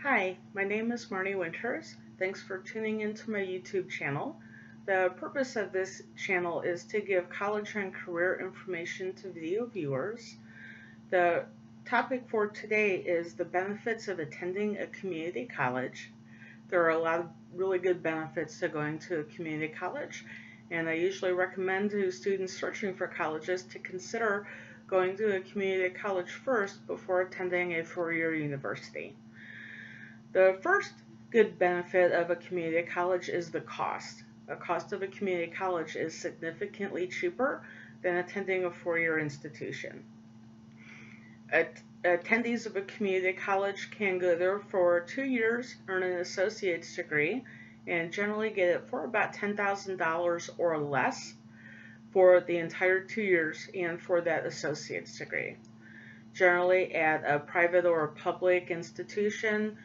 Hi, my name is Marnie Winters. Thanks for tuning into my YouTube channel. The purpose of this channel is to give college and career information to video viewers. The topic for today is the benefits of attending a community college. There are a lot of really good benefits to going to a community college, and I usually recommend to students searching for colleges to consider going to a community college first before attending a four-year university. The first good benefit of a community college is the cost. The cost of a community college is significantly cheaper than attending a four-year institution. Attendees of a community college can go there for 2 years, earn an associate's degree, and generally get it for about $10,000 or less for the entire 2 years and for that associate's degree. Generally, at a private or a public institution,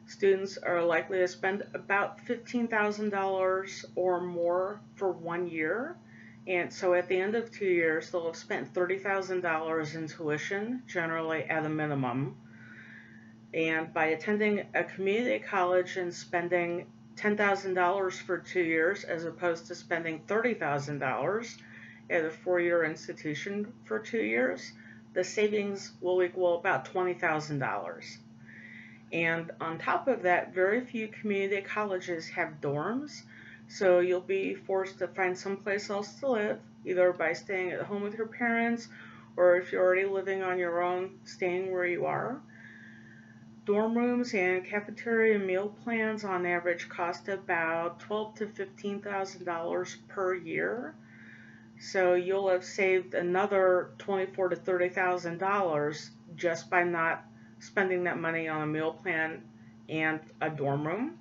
students are likely to spend about $15,000 or more for 1 year. And so at the end of 2 years, they'll have spent $30,000 in tuition, generally at a minimum. And by attending a community college and spending $10,000 for 2 years, as opposed to spending $30,000 at a four-year institution for 2 years, the savings will equal about $20,000. And on top of that, very few community colleges have dorms, so you'll be forced to find someplace else to live, either by staying at home with your parents, or if you're already living on your own, staying where you are. Dorm rooms and cafeteria meal plans on average cost about $12,000 to $15,000 per year. So you'll have saved another $24,000 to $30,000 just by not spending that money on a meal plan and a dorm room.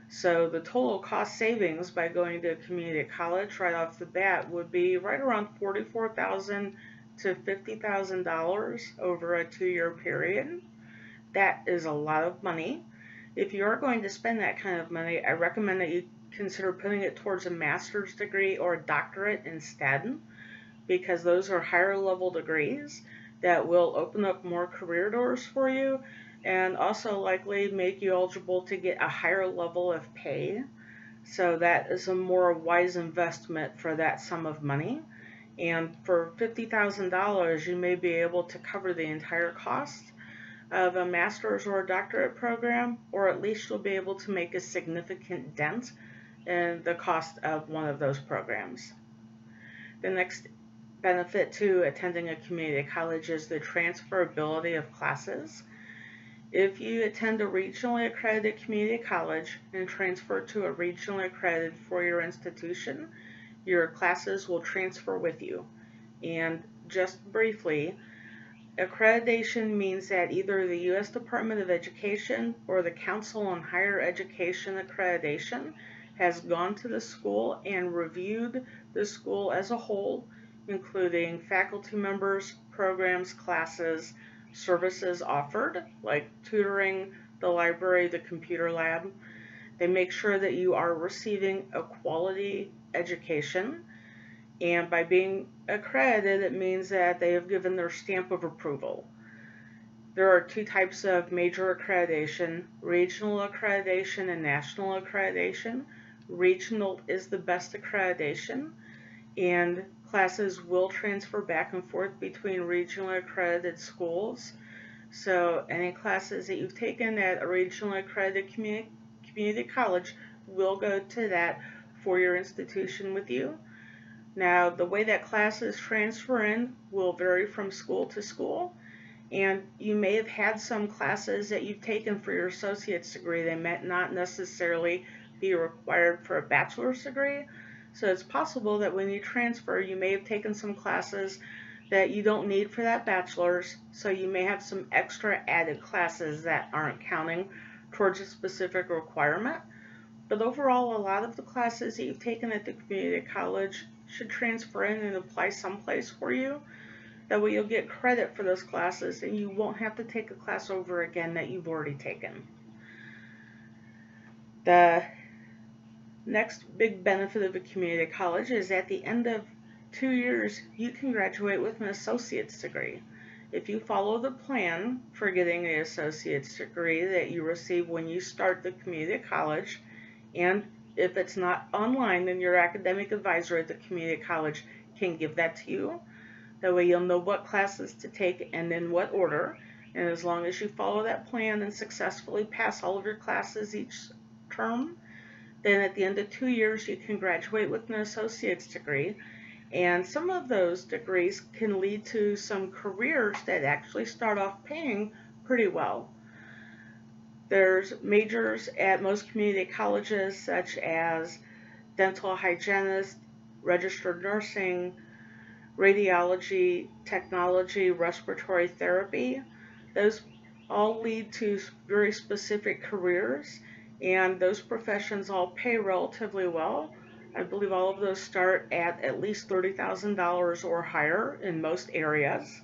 So the total cost savings by going to a community college right off the bat would be right around $44,000 to $50,000 over a 2-year period. That is a lot of money. If you are going to spend that kind of money, I recommend that you consider putting it towards a master's degree or a doctorate instead, because those are higher level degrees that will open up more career doors for you and also likely make you eligible to get a higher level of pay. So that is a more wise investment for that sum of money. And for $50,000, you may be able to cover the entire cost of a master's or a doctorate program, or at least you'll be able to make a significant dent in the cost of one of those programs. The next benefit to attending a community college is the transferability of classes. If you attend a regionally accredited community college and transfer to a regionally accredited four-year institution, your classes will transfer with you. And just briefly, accreditation means that either the U.S. Department of Education or the Council on Higher Education Accreditation has gone to the school and reviewed the school as a whole, including faculty members, programs, classes, services offered, like tutoring, the library, the computer lab. They make sure that you are receiving a quality education, and by being accredited, it means that they have given their stamp of approval. There are two types of major accreditation: regional accreditation and national accreditation. Regional is the best accreditation, and classes will transfer back and forth between regionally accredited schools. So any classes that you've taken at a regionally accredited community college will go to that four-year institution with you. Now, the way that classes transfer in will vary from school to school, and you may have had some classes that you've taken for your associate's degree. They may not necessarily be required for a bachelor's degree. So it's possible that when you transfer, you may have taken some classes that you don't need for that bachelor's, so you may have some extra added classes that aren't counting towards a specific requirement. But overall, a lot of the classes that you've taken at the community college should transfer in and apply someplace for you. That way you'll get credit for those classes and you won't have to take a class over again that you've already taken. The next big benefit of a community college is at the end of 2 years, you can graduate with an associate's degree. if you follow the plan for getting an associate's degree that you receive when you start the community college, and if it's not online, then your academic advisor at the community college can give that to you. That way you'll know what classes to take and in what order. And as long as you follow that plan and successfully pass all of your classes each term, then at the end of 2 years you can graduate with an associate's degree. And some of those degrees can lead to some careers that actually start off paying pretty well. There's majors at most community colleges such as dental hygienist, registered nursing, radiology, technology, respiratory therapy. Those all lead to very specific careers, and those professions all pay relatively well. I believe all of those start at least $30,000 or higher in most areas.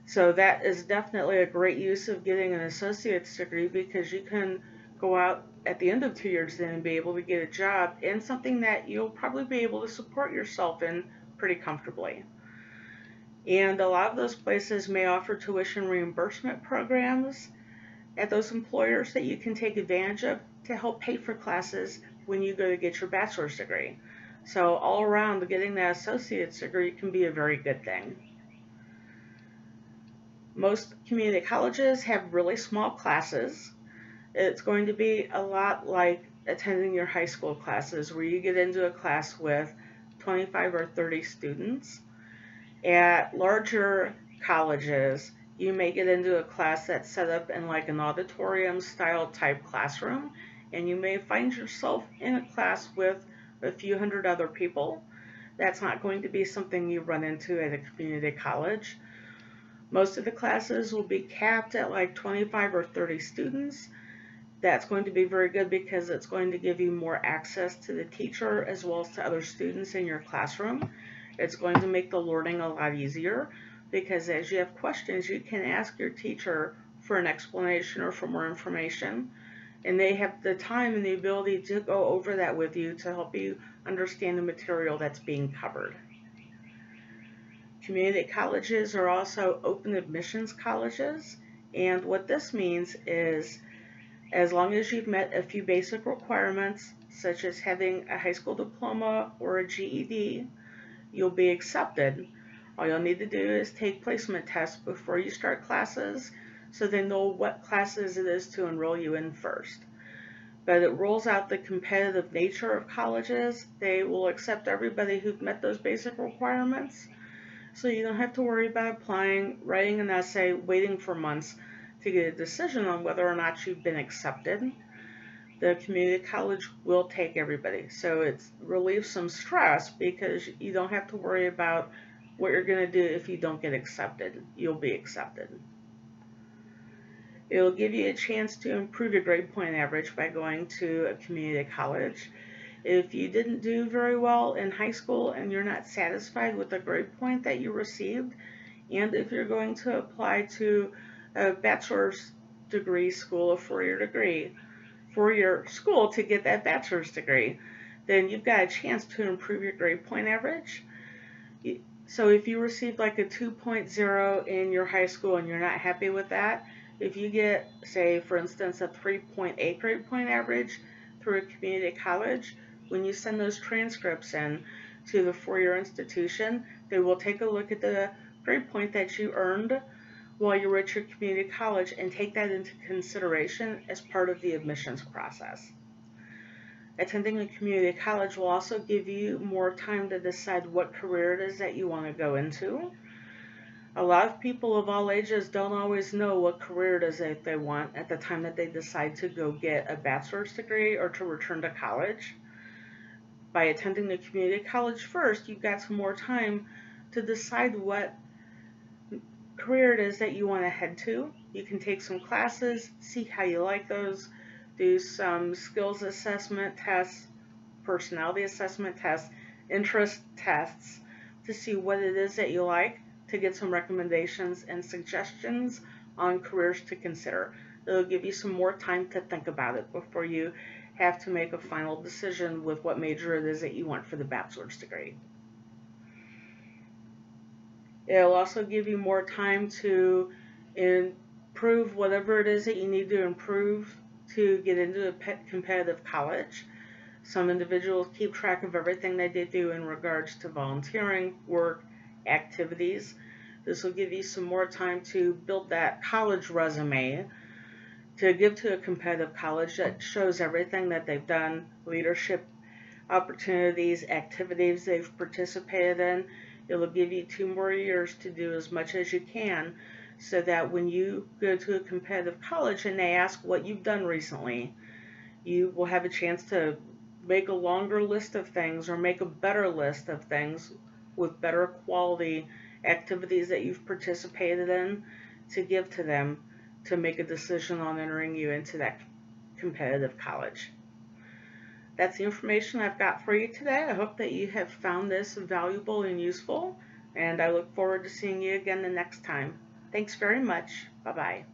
So that is definitely a great use of getting an associate's degree, because you can go out at the end of 2 years then and be able to get a job in something that you'll probably be able to support yourself in pretty comfortably. And a lot of those places may offer tuition reimbursement programs at those employers that you can take advantage of to help pay for classes when you go to get your bachelor's degree. So all around, getting that associate's degree can be a very good thing. Most community colleges have really small classes. It's going to be a lot like attending your high school classes, where you get into a class with 25 or 30 students. At larger colleges, you may get into a class that's set up in like an auditorium style type classroom, and you may find yourself in a class with a few hundred other people. That's not going to be something you run into at a community college. Most of the classes will be capped at like 25 or 30 students. That's going to be very good because it's going to give you more access to the teacher as well as to other students in your classroom. It's going to make the learning a lot easier, because as you have questions, you can ask your teacher for an explanation or for more information, and they have the time and the ability to go over that with you to help you understand the material that's being covered. Community colleges are also open admissions colleges, and what this means is, as long as you've met a few basic requirements, such as having a high school diploma or a GED, you'll be accepted. All you'll need to do is take placement tests before you start classes, so they know what classes it is to enroll you in first. But it rules out the competitive nature of colleges. They will accept everybody who've met those basic requirements, so you don't have to worry about applying, writing an essay, waiting for months to get a decision on whether or not you've been accepted. The community college will take everybody, so it relieves some stress because you don't have to worry about what you're going to do if you don't get accepted. You'll be accepted. It'll give you a chance to improve your grade point average by going to a community college. If you didn't do very well in high school and you're not satisfied with the grade point that you received, and if you're going to apply to a bachelor's degree school, a four-year school to get that bachelor's degree, then you've got a chance to improve your grade point average. So if you received like a 2.0 in your high school and you're not happy with that, if you get, say, for instance, a 3.8 grade point average through a community college, when you send those transcripts in to the four-year institution, they will take a look at the grade point that you earned while you were at your community college and take that into consideration as part of the admissions process. Attending a community college will also give you more time to decide what career it is that you want to go into. A lot of people of all ages don't always know what career it is that they want at the time that they decide to go get a bachelor's degree or to return to college. By attending the community college first, you've got some more time to decide what career it is that you want to head to. You can take some classes, see how you like those, do some skills assessment tests, personality assessment tests, interest tests to see what it is that you like, to get some recommendations and suggestions on careers to consider. It'll give you some more time to think about it before you have to make a final decision with what major it is that you want for the bachelor's degree. It'll also give you more time to improve whatever it is that you need to improve to get into a competitive college. Some individuals keep track of everything that they do in regards to volunteering, work, activities. This will give you some more time to build that college resume to give to a competitive college that shows everything that they've done, leadership opportunities, activities they've participated in. It'll give you 2 more years to do as much as you can so that when you go to a competitive college and they ask what you've done recently, you will have a chance to make a longer list of things or make a better list of things with better quality activities that you've participated in to give to them to make a decision on entering you into that competitive college. That's the information I've got for you today. I hope that you have found this valuable and useful, and I look forward to seeing you again the next time. Thanks very much. Bye-bye.